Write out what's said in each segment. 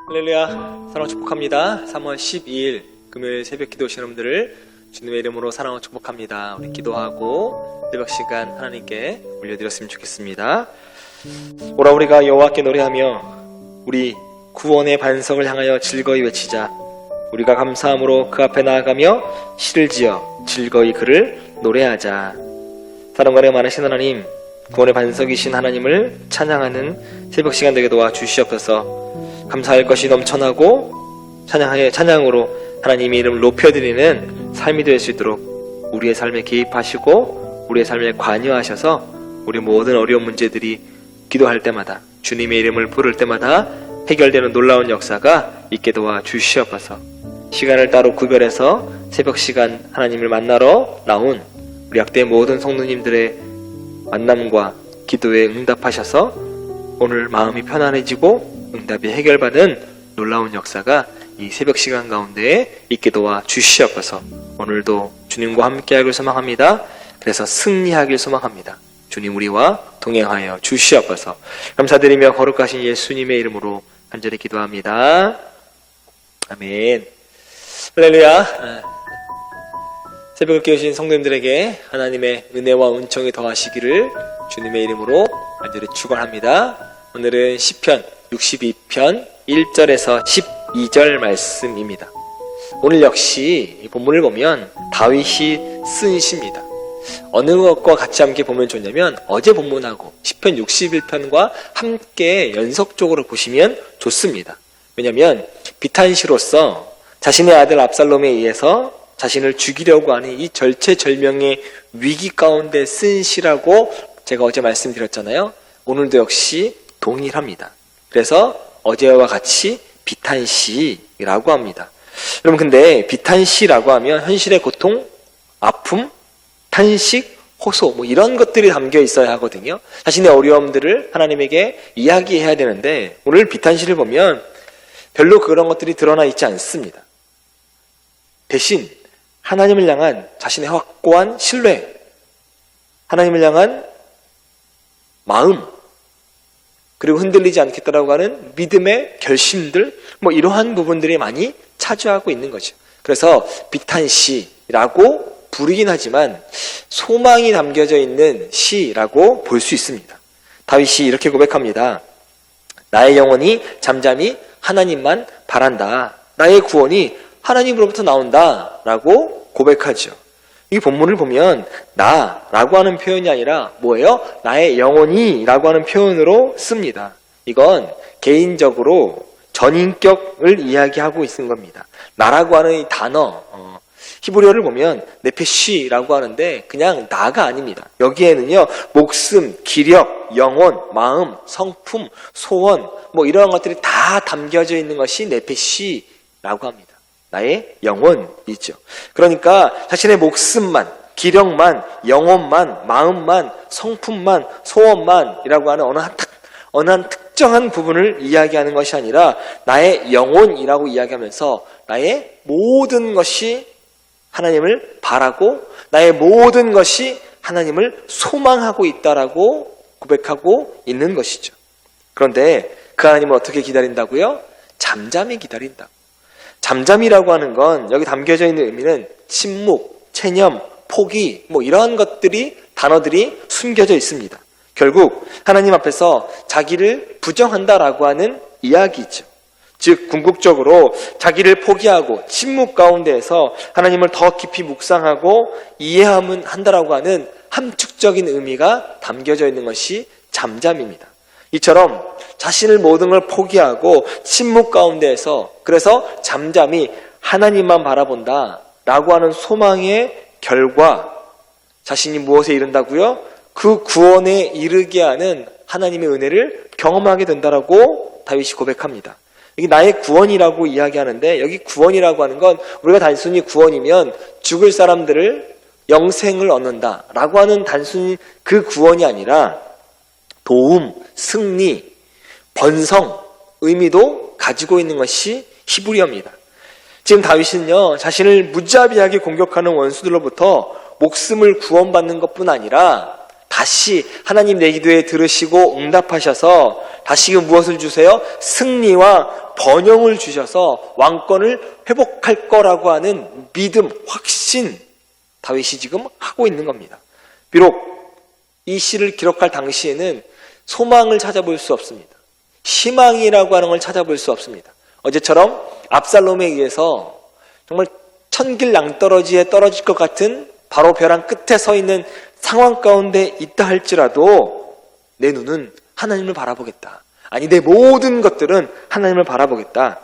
할렐루야, 사랑하고 축복합니다. 3월 12일 금요일 새벽 기도 오신 여러분들을 주님의 이름으로 사랑하고 축복합니다. 우리 기도하고 새벽 시간 하나님께 올려드렸으면 좋겠습니다. 오라 우리가 여호와께 노래하며 우리 구원의 반석을 향하여 즐거이 외치자. 우리가 감사함으로 그 앞에 나아가며 시를 지어 즐거이 그를 노래하자. 사랑과 많으신 하나님, 구원의 반석이신 하나님을 찬양하는 새벽 시간 되게 도와주시옵소서. 감사할 것이 넘쳐나고 찬양으로 하나님의 이름을 높여드리는 삶이 될 수 있도록 우리의 삶에 개입하시고 우리의 삶에 관여하셔서 우리 모든 어려운 문제들이 기도할 때마다 주님의 이름을 부를 때마다 해결되는 놀라운 역사가 있게 도와주시옵소서. 시간을 따로 구별해서 새벽 시간 하나님을 만나러 나온 우리 학대 모든 성도님들의 만남과 기도에 응답하셔서 오늘 마음이 편안해지고 응답이 해결받은 놀라운 역사가 이 새벽 시간 가운데 있게 도와주시옵소서. 오늘도 주님과 함께하길 소망합니다. 그래서 승리하길 소망합니다. 주님 우리와 동행하여 주시옵소서. 감사드리며 거룩하신 예수님의 이름으로 간절히 기도합니다. 아멘. 할렐루야. 새벽을 깨우신 성도님들에게 하나님의 은혜와 은총이 더하시기를 주님의 이름으로 간절히 축원합니다. 오늘은 시편 62편 1절에서 12절 말씀입니다. 오늘 역시 이 본문을 보면 다윗이 쓴 시입니다. 어느 것과 같이 함께 보면 좋냐면 어제 본문하고 시편 61편과 함께 연속적으로 보시면 좋습니다. 왜냐하면 비탄시로서 자신의 아들 압살롬에 의해서 자신을 죽이려고 하는 이 절체절명의 위기 가운데 쓴 시라고 제가 어제 말씀드렸잖아요. 오늘도 역시 동일합니다. 그래서 어제와 같이 비탄시라고 합니다. 여러분 근데 비탄시라고 하면 현실의 고통, 아픔, 탄식, 호소 뭐 이런 것들이 담겨 있어야 하거든요. 자신의 어려움들을 하나님에게 이야기해야 되는데 오늘 비탄시를 보면 별로 그런 것들이 드러나 있지 않습니다. 대신 하나님을 향한 자신의 확고한 신뢰, 하나님을 향한 마음, 그리고 흔들리지 않겠다라고 하는 믿음의 결심들, 뭐 이러한 부분들이 많이 차지하고 있는 거죠. 그래서 비탄시라고 부르긴 하지만 소망이 담겨져 있는 시라고 볼 수 있습니다. 다윗이 이렇게 고백합니다. 나의 영혼이 잠잠히 하나님만 바란다. 나의 구원이 하나님으로부터 나온다 라고 고백하죠. 이 본문을 보면 나라고 하는 표현이 아니라 뭐예요? 나의 영혼이 라고 하는 표현으로 씁니다. 이건 개인적으로 전인격을 이야기하고 있는 겁니다. 나라고 하는 이 단어 히브리어를 보면 네페시라고 하는데 그냥 나가 아닙니다. 여기에는요 목숨, 기력, 영혼, 마음, 성품, 소원 뭐 이러한 것들이 다 담겨져 있는 것이 네페시라고 합니다. 나의 영혼이죠. 그러니까 자신의 목숨만, 기력만, 영혼만, 마음만, 성품만, 소원만이라고 하는 어느 한 특정한 부분을 이야기하는 것이 아니라 나의 영혼이라고 이야기하면서 나의 모든 것이 하나님을 바라고 나의 모든 것이 하나님을 소망하고 있다라고 고백하고 있는 것이죠. 그런데 그 하나님을 어떻게 기다린다고요? 잠잠히 기다린다. 잠잠이라고 하는 건 여기 담겨져 있는 의미는 침묵, 체념, 포기 뭐 이러한 것들이 단어들이 숨겨져 있습니다. 결국 하나님 앞에서 자기를 부정한다라고 하는 이야기죠. 즉 궁극적으로 자기를 포기하고 침묵 가운데에서 하나님을 더 깊이 묵상하고 이해하면 한다라고 하는 함축적인 의미가 담겨져 있는 것이 잠잠입니다. 이처럼 자신을 모든 걸 포기하고 침묵 가운데에서 그래서 잠잠히 하나님만 바라본다 라고 하는 소망의 결과 자신이 무엇에 이른다고요? 그 구원에 이르게 하는 하나님의 은혜를 경험하게 된다라고 다윗이 고백합니다. 여기 나의 구원이라고 이야기하는데 여기 구원이라고 하는 건 우리가 단순히 구원이면 죽을 사람들을 영생을 얻는다 라고 하는 단순히 그 구원이 아니라 도움, 승리, 번성, 의미도 가지고 있는 것이 히브리어입니다. 지금 다윗은요 자신을 무자비하게 공격하는 원수들로부터 목숨을 구원받는 것뿐 아니라 다시 하나님 내 기도에 들으시고 응답하셔서 다시금 무엇을 주세요? 승리와 번영을 주셔서 왕권을 회복할 거라고 하는 믿음, 확신, 다윗이 지금 하고 있는 겁니다. 비록 이 시를 기록할 당시에는 소망을 찾아볼 수 없습니다. 희망이라고 하는 걸 찾아볼 수 없습니다. 어제처럼 압살롬에 의해서 정말 천길 낭떠러지에 떨어질 것 같은 바로 벼랑 끝에 서 있는 상황 가운데 있다 할지라도 내 눈은 하나님을 바라보겠다. 아니, 내 모든 것들은 하나님을 바라보겠다.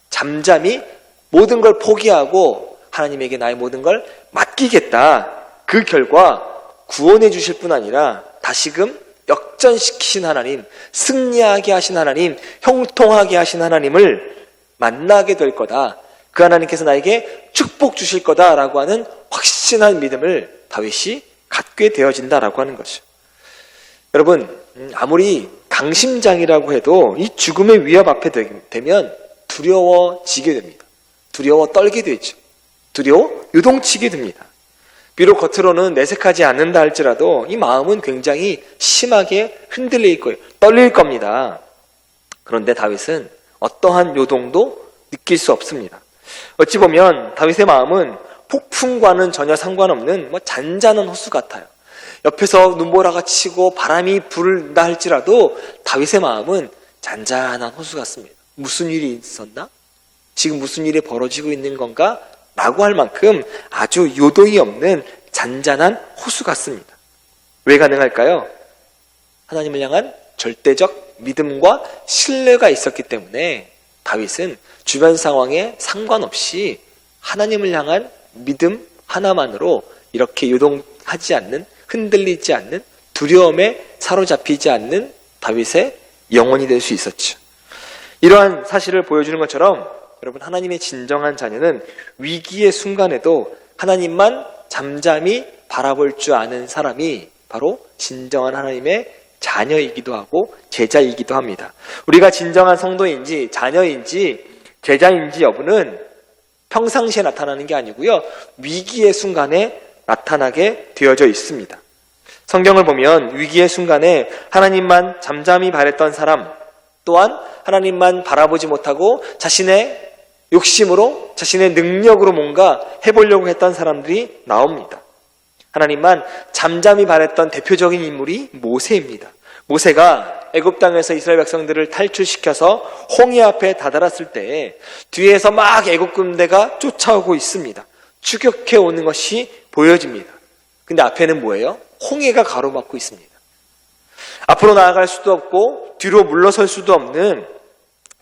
잠잠히 모든 걸 포기하고 하나님에게 나의 모든 걸 맡기겠다. 그 결과 구원해 주실 뿐 아니라 다시금 역전시키신 하나님, 승리하게 하신 하나님, 형통하게 하신 하나님을 만나게 될 거다. 그 하나님께서 나에게 축복 주실 거다라고 하는 확신한 믿음을 다윗이 갖게 되어진다라고 하는 것이죠. 여러분, 아무리 강심장이라고 해도 이 죽음의 위협 앞에 되면 두려워지게 됩니다. 두려워 떨게 되죠. 두려워 요동치게 됩니다. 비록 겉으로는 내색하지 않는다 할지라도 이 마음은 굉장히 심하게 흔들릴 거예요. 떨릴 겁니다. 그런데 다윗은 어떠한 요동도 느낄 수 없습니다. 어찌 보면 다윗의 마음은 폭풍과는 전혀 상관없는 잔잔한 호수 같아요. 옆에서 눈보라가 치고 바람이 불다 할지라도 다윗의 마음은 잔잔한 호수 같습니다. 무슨 일이 있었나? 지금 무슨 일이 벌어지고 있는 건가? 라고 할 만큼 아주 요동이 없는 잔잔한 호수 같습니다. 왜 가능할까요? 하나님을 향한 절대적 믿음과 신뢰가 있었기 때문에 다윗은 주변 상황에 상관없이 하나님을 향한 믿음 하나만으로 이렇게 요동하지 않는, 흔들리지 않는, 두려움에 사로잡히지 않는 다윗의 영혼이 될 수 있었죠. 이러한 사실을 보여주는 것처럼 여러분, 하나님의 진정한 자녀는 위기의 순간에도 하나님만 잠잠히 바라볼 줄 아는 사람이 바로 진정한 하나님의 자녀이기도 하고 제자이기도 합니다. 우리가 진정한 성도인지 자녀인지 제자인지 여부는 평상시에 나타나는 게 아니고요, 위기의 순간에 나타나게 되어져 있습니다. 성경을 보면 위기의 순간에 하나님만 잠잠히 바랬던 사람, 또한 하나님만 바라보지 못하고 자신의 욕심으로, 자신의 능력으로 뭔가 해보려고 했던 사람들이 나옵니다. 하나님만 잠잠히 바랬던 대표적인 인물이 모세입니다. 모세가 애굽 땅에서 이스라엘 백성들을 탈출시켜서 홍해 앞에 다다랐을 때 뒤에서 막 애굽 군대가 쫓아오고 있습니다. 추격해 오는 것이 보여집니다. 근데 앞에는 뭐예요? 홍해가 가로막고 있습니다. 앞으로 나아갈 수도 없고 뒤로 물러설 수도 없는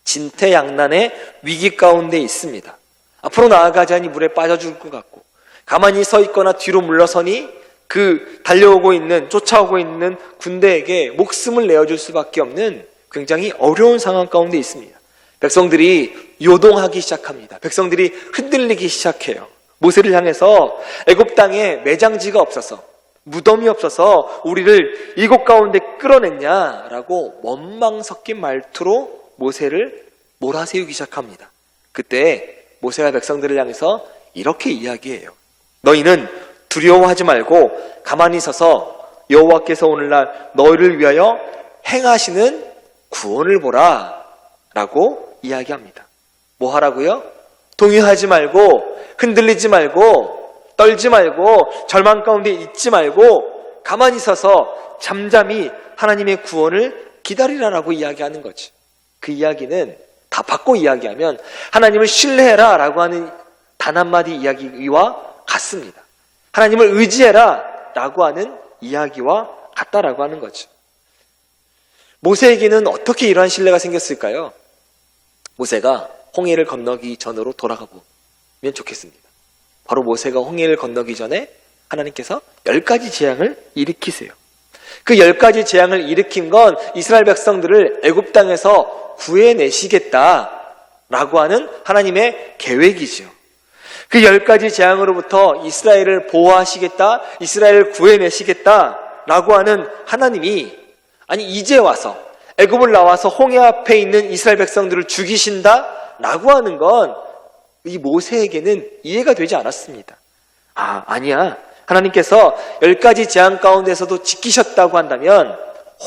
진퇴양난의 위기 가운데 있습니다. 앞으로 나아가자니 물에 빠져 죽을 것 같고, 가만히 서 있거나 뒤로 물러서니 그 달려오고 있는, 쫓아오고 있는 군대에게 목숨을 내어줄 수밖에 없는 굉장히 어려운 상황 가운데 있습니다. 백성들이 요동하기 시작합니다. 백성들이 흔들리기 시작해요. 모세를 향해서 애굽 땅에 매장지가 없어서, 무덤이 없어서 우리를 이곳 가운데 끌어냈냐라고 원망 섞인 말투로 모세를 몰아세우기 시작합니다. 그때 모세가 백성들을 향해서 이렇게 이야기해요. 너희는 두려워하지 말고 가만히 서서 여호와께서 오늘날 너희를 위하여 행하시는 구원을 보라 라고 이야기합니다. 뭐 하라고요? 동요하지 말고, 흔들리지 말고, 떨지 말고, 절망 가운데 있지 말고 가만히 서서 잠잠히 하나님의 구원을 기다리라라고 이야기하는 거지. 그 이야기는 다 바꿔 이야기하면 하나님을 신뢰해라 라고 하는 단 한마디 이야기와 같습니다. 하나님을 의지해라 라고 하는 이야기와 같다라고 하는 거죠. 모세에게는 어떻게 이러한 신뢰가 생겼을까요? 모세가 홍해를 건너기 전으로 돌아가 보면 좋겠습니다. 바로 모세가 홍해를 건너기 전에 하나님께서 10가지 재앙을 일으키세요. 그 10가지 재앙을 일으킨 건 이스라엘 백성들을 애굽 땅에서 구해내시겠다라고 하는 하나님의 계획이죠. 그 10가지 재앙으로부터 이스라엘을 보호하시겠다, 이스라엘을 구해내시겠다라고 하는 하나님이, 아니 이제 와서 애굽을 나와서 홍해 앞에 있는 이스라엘 백성들을 죽이신다라고 하는 건 이 모세에게는 이해가 되지 않았습니다. 아니야. 하나님께서 10가지 재앙 가운데서도 지키셨다고 한다면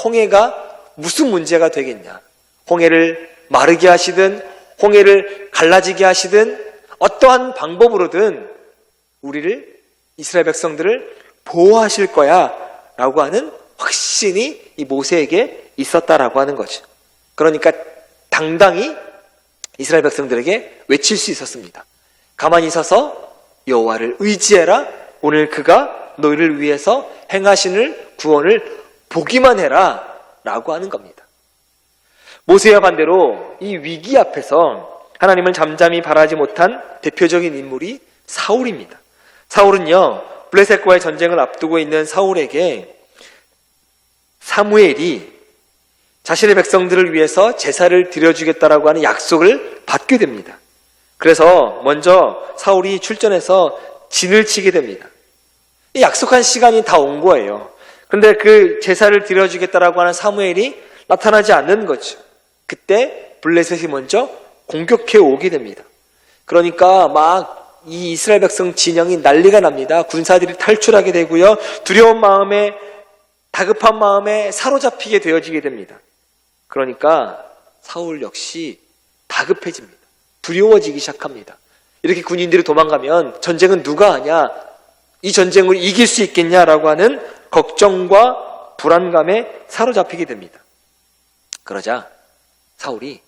홍해가 무슨 문제가 되겠냐. 홍해를 마르게 하시든 홍해를 갈라지게 하시든 어떠한 방법으로든 우리를, 이스라엘 백성들을 보호하실 거야 라고 하는 확신이 이 모세에게 있었다라고 하는 거죠. 그러니까 당당히 이스라엘 백성들에게 외칠 수 있었습니다. 가만히 서서 여호와를 의지해라. 오늘 그가 너희를 위해서 행하시는 구원을 보기만 해라 라고 하는 겁니다. 모세와 반대로 이 위기 앞에서 하나님을 잠잠히 바라지 못한 대표적인 인물이 사울입니다. 사울은요, 블레셋과의 전쟁을 앞두고 있는 사울에게 사무엘이 자신의 백성들을 위해서 제사를 드려주겠다라고 하는 약속을 받게 됩니다. 그래서 먼저 사울이 출전해서 진을 치게 됩니다. 이 약속한 시간이 다 온 거예요. 그런데 그 제사를 드려주겠다라고 하는 사무엘이 나타나지 않는 거죠. 그때 블레셋이 먼저 공격해 오게 됩니다. 그러니까 막 이 이스라엘 백성 진영이 난리가 납니다. 군사들이 탈출하게 되고요. 두려운 마음에, 다급한 마음에 사로잡히게 되어지게 됩니다. 그러니까 사울 역시 다급해집니다. 두려워지기 시작합니다. 이렇게 군인들이 도망가면 전쟁은 누가 하냐? 이 전쟁을 이길 수 있겠냐라고 하는 걱정과 불안감에 사로잡히게 됩니다. 그러자 사울이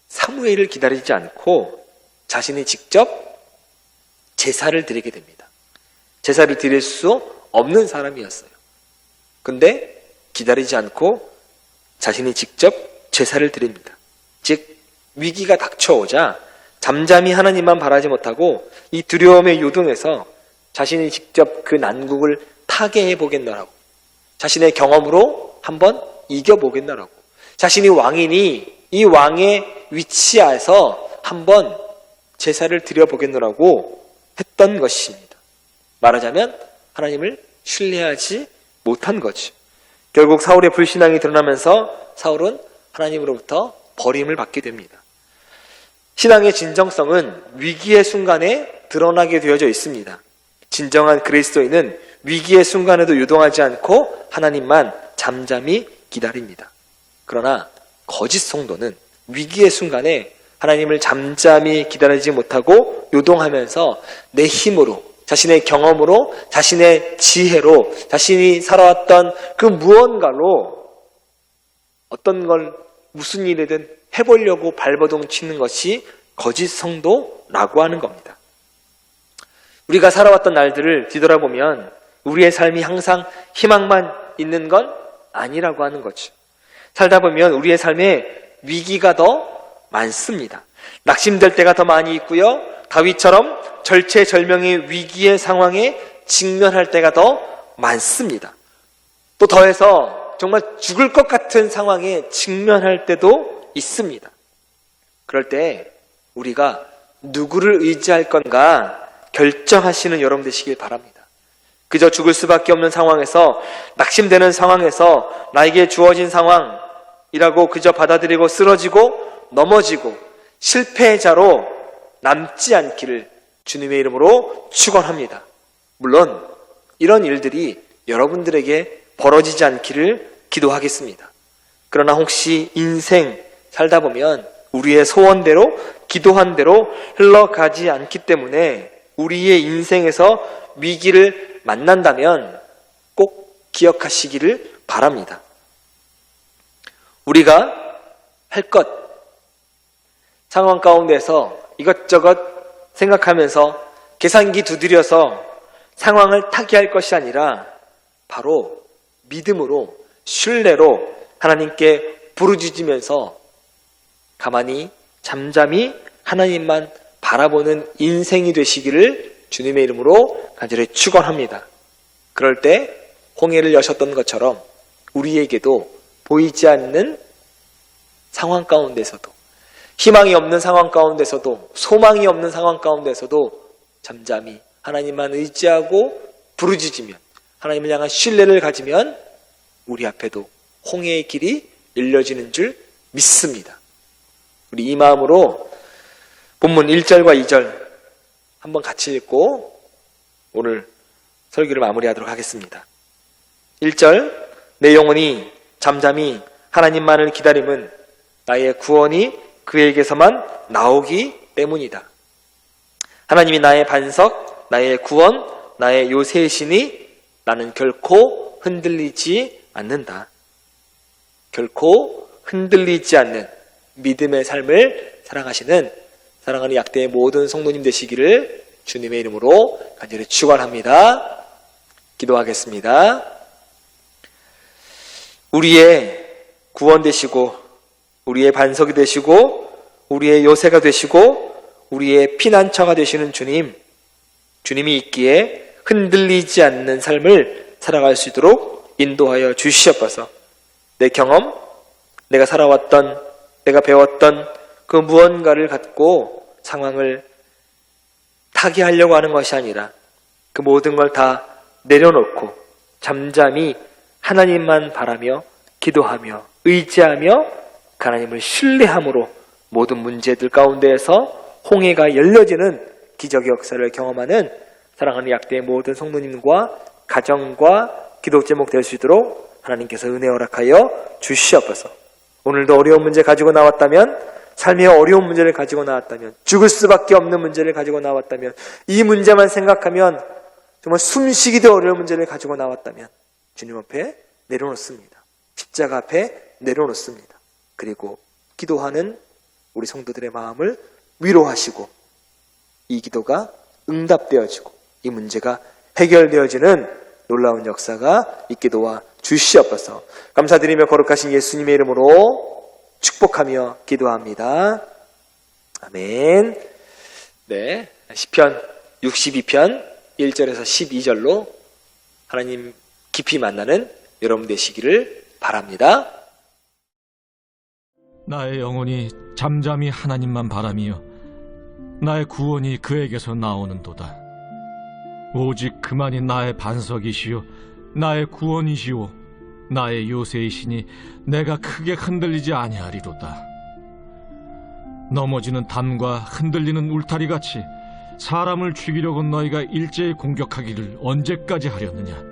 사무엘을 기다리지 않고 자신이 직접 제사를 드리게 됩니다. 제사를 드릴 수 없는 사람이었어요. 근데 기다리지 않고 자신이 직접 제사를 드립니다. 즉 위기가 닥쳐오자 잠잠히 하나님만 바라지 못하고 이 두려움의 요동에서 자신이 직접 그 난국을 타개해 보겠노라고, 자신의 경험으로 한번 이겨보겠노라고, 자신이 왕이니 이 왕의 위치에서 한번 제사를 드려보겠노라고 했던 것입니다. 말하자면 하나님을 신뢰하지 못한 거죠. 결국 사울의 불신앙이 드러나면서 사울은 하나님으로부터 버림을 받게 됩니다. 신앙의 진정성은 위기의 순간에 드러나게 되어져 있습니다. 진정한 그리스도인은 위기의 순간에도 유동하지 않고 하나님만 잠잠히 기다립니다. 그러나 거짓 성도는 위기의 순간에 하나님을 잠잠히 기다리지 못하고 요동하면서 내 힘으로, 자신의 경험으로, 자신의 지혜로, 자신이 살아왔던 그 무언가로 어떤 걸 무슨 일이든 해보려고 발버둥 치는 것이 거짓 성도라고 하는 겁니다. 우리가 살아왔던 날들을 뒤돌아보면 우리의 삶이 항상 희망만 있는 건 아니라고 하는 거죠. 살다 보면 우리의 삶에 위기가 더 많습니다. 낙심될 때가 더 많이 있고요. 다윗처럼 절체절명의 위기의 상황에 직면할 때가 더 많습니다. 또 더해서 정말 죽을 것 같은 상황에 직면할 때도 있습니다. 그럴 때 우리가 누구를 의지할 건가 결정하시는 여러분 되시길 바랍니다. 그저 죽을 수밖에 없는 상황에서, 낙심되는 상황에서 나에게 주어진 상황이라고 그저 받아들이고 쓰러지고 넘어지고 실패자로 남지 않기를 주님의 이름으로 축원합니다. 물론 이런 일들이 여러분들에게 벌어지지 않기를 기도하겠습니다. 그러나 혹시 인생 살다 보면 우리의 소원대로, 기도한 대로 흘러가지 않기 때문에 우리의 인생에서 위기를 만난다면 꼭 기억하시기를 바랍니다. 우리가 할 것, 상황 가운데서 이것저것 생각하면서 계산기 두드려서 상황을 타개할 것이 아니라 바로 믿음으로, 신뢰로 하나님께 부르짖으면서 가만히 잠잠히 하나님만 바라보는 인생이 되시기를 주님의 이름으로 간절히 축원합니다. 그럴 때 홍해를 여셨던 것처럼 우리에게도 보이지 않는 상황 가운데서도, 희망이 없는 상황 가운데서도, 소망이 없는 상황 가운데서도 잠잠히 하나님만 의지하고 부르짖으면, 하나님을 향한 신뢰를 가지면 우리 앞에도 홍해의 길이 열려지는 줄 믿습니다. 우리 이 마음으로 본문 1절과 2절 한번 같이 읽고 오늘 설교를 마무리하도록 하겠습니다. 1절, 내 영혼이 잠잠히 하나님만을 기다림은 나의 구원이 그에게서만 나오기 때문이다. 하나님이 나의 반석, 나의 구원, 나의 요새이시니 나는 결코 흔들리지 않는다. 결코 흔들리지 않는 믿음의 삶을 살아가시는 사랑하는 약대의 모든 성도님 되시기를 주님의 이름으로 간절히 축원합니다. 기도하겠습니다. 우리의 구원 되시고 우리의 반석이 되시고 우리의 요새가 되시고 우리의 피난처가 되시는 주님, 주님이 있기에 흔들리지 않는 삶을 살아갈 수 있도록 인도하여 주시옵소서. 내 경험, 내가 살아왔던, 내가 배웠던 그 무언가를 갖고 상황을 타개하려고 하는 것이 아니라 그 모든 걸 다 내려놓고 잠잠히 하나님만 바라며 기도하며 의지하며 하나님을 신뢰함으로 모든 문제들 가운데에서 홍해가 열려지는 기적의 역사를 경험하는 사랑하는 약대의 모든 성도님과 가정과 기도 제목 될 수 있도록 하나님께서 은혜 허락하여 주시옵소서. 오늘도 어려운 문제 가지고 나왔다면, 삶의 어려운 문제를 가지고 나왔다면, 죽을 수밖에 없는 문제를 가지고 나왔다면, 이 문제만 생각하면 정말 숨쉬기도 어려운 문제를 가지고 나왔다면 주님 앞에 내려놓습니다. 십자가 앞에 내려놓습니다. 그리고 기도하는 우리 성도들의 마음을 위로하시고 이 기도가 응답되어지고 이 문제가 해결되어지는 놀라운 역사가 있게 도와 주시옵소서. 감사드리며 거룩하신 예수님의 이름으로 축복하며 기도합니다. 아멘. 네, 시편 62편 1절에서 12절로 하나님 깊이 만나는 여러분 되시기를 바랍니다. 나의 영혼이 잠잠히 하나님만 바라며 나의 구원이 그에게서 나오는도다. 오직 그만이 나의 반석이시요 나의 구원이시요 나의 요새이시니 내가 크게 흔들리지 아니하리로다. 넘어지는 담과 흔들리는 울타리같이 사람을 죽이려고 너희가 일제히 공격하기를 언제까지 하려느냐.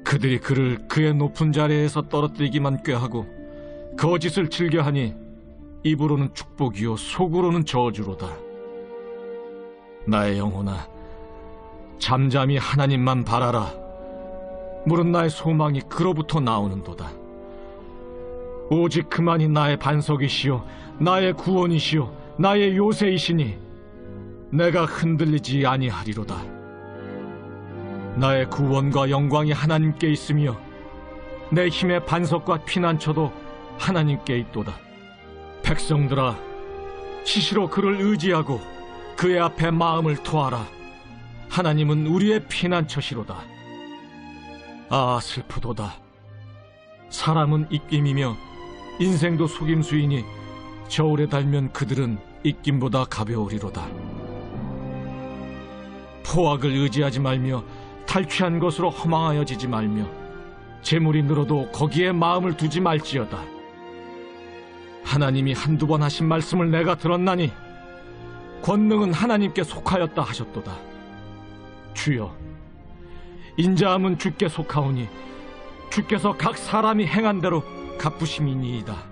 그들이 그를 그의 높은 자리에서 떨어뜨리기만 꾀하고 거짓을 즐겨하니 입으로는 축복이요 속으로는 저주로다. 나의 영혼아, 잠잠히 하나님만 바라라. 무릇 나의 소망이 그로부터 나오는도다. 오직 그만이 나의 반석이시요 나의 구원이시요 나의 요새이시니 내가 흔들리지 아니하리로다. 나의 구원과 영광이 하나님께 있으며 내 힘의 반석과 피난처도 하나님께 있도다. 백성들아, 시시로 그를 의지하고 그의 앞에 마음을 토하라. 하나님은 우리의 피난처시로다. 아, 슬프도다. 사람은 입김이며 인생도 속임수이니 저울에 달면 그들은 입김보다 가벼우리로다. 포악을 의지하지 말며 탈취한 것으로 허망하여지지 말며 재물이 늘어도 거기에 마음을 두지 말지어다. 하나님이 한두 번 하신 말씀을 내가 들었나니 권능은 하나님께 속하였다 하셨도다. 주여, 인자함은 주께 속하오니 주께서 각 사람이 행한 대로 갚으심이니이다.